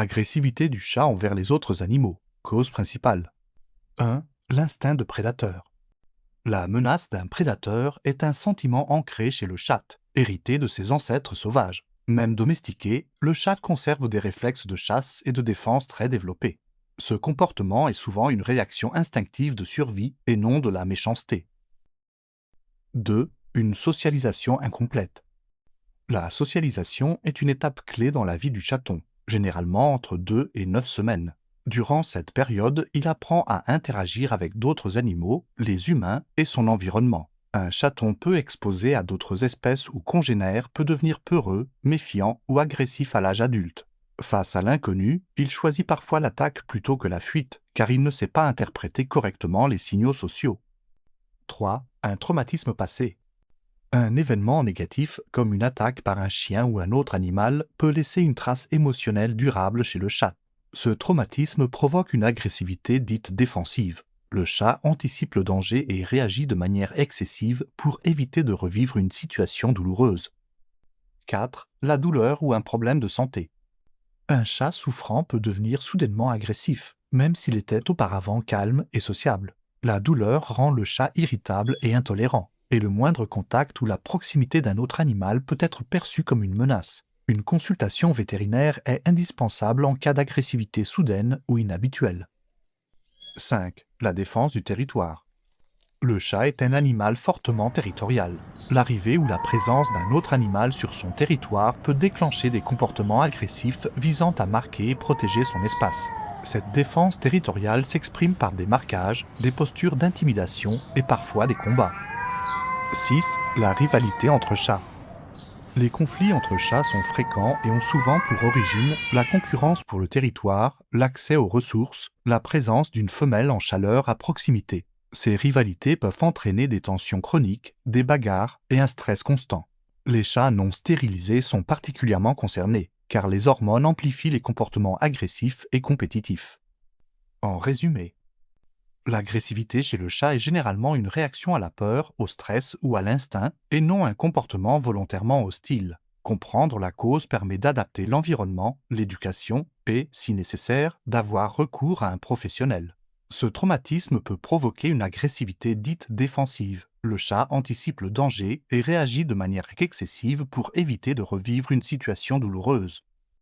Agressivité du chat envers les autres animaux. Cause principale. 1. L'instinct de prédateur. La menace d'un prédateur est un sentiment ancré chez le chat, hérité de ses ancêtres sauvages. Même domestiqué, le chat conserve des réflexes de chasse et de défense très développés. Ce comportement est souvent une réaction instinctive de survie et non de la méchanceté. 2. Une socialisation incomplète. La socialisation est une étape clé dans la vie du chaton, généralement entre 2 et 9 semaines. Durant cette période, il apprend à interagir avec d'autres animaux, les humains et son environnement. Un chaton peu exposé à d'autres espèces ou congénères peut devenir peureux, méfiant ou agressif à l'âge adulte. Face à l'inconnu, il choisit parfois l'attaque plutôt que la fuite, car il ne sait pas interpréter correctement les signaux sociaux. 3. Un traumatisme passé. Un événement négatif, comme une attaque par un chien ou un autre animal, peut laisser une trace émotionnelle durable chez le chat. Ce traumatisme provoque une agressivité dite défensive. Le chat anticipe le danger et réagit de manière excessive pour éviter de revivre une situation douloureuse. 4. La douleur ou un problème de santé. Un chat souffrant peut devenir soudainement agressif, même s'il était auparavant calme et sociable. La douleur rend le chat irritable et intolérant, et le moindre contact ou la proximité d'un autre animal peut être perçu comme une menace. Une consultation vétérinaire est indispensable en cas d'agressivité soudaine ou inhabituelle. 5. La défense du territoire. Le chat est un animal fortement territorial. L'arrivée ou la présence d'un autre animal sur son territoire peut déclencher des comportements agressifs visant à marquer et protéger son espace. Cette défense territoriale s'exprime par des marquages, des postures d'intimidation et parfois des combats. 6. La rivalité entre chats. Les conflits entre chats sont fréquents et ont souvent pour origine la concurrence pour le territoire, l'accès aux ressources, la présence d'une femelle en chaleur à proximité. Ces rivalités peuvent entraîner des tensions chroniques, des bagarres et un stress constant. Les chats non stérilisés sont particulièrement concernés, car les hormones amplifient les comportements agressifs et compétitifs. En résumé, l'agressivité chez le chat est généralement une réaction à la peur, au stress ou à l'instinct, et non un comportement volontairement hostile. Comprendre la cause permet d'adapter l'environnement, l'éducation et, si nécessaire, d'avoir recours à un professionnel. Ce traumatisme peut provoquer une agressivité dite défensive. Le chat anticipe le danger et réagit de manière excessive pour éviter de revivre une situation douloureuse.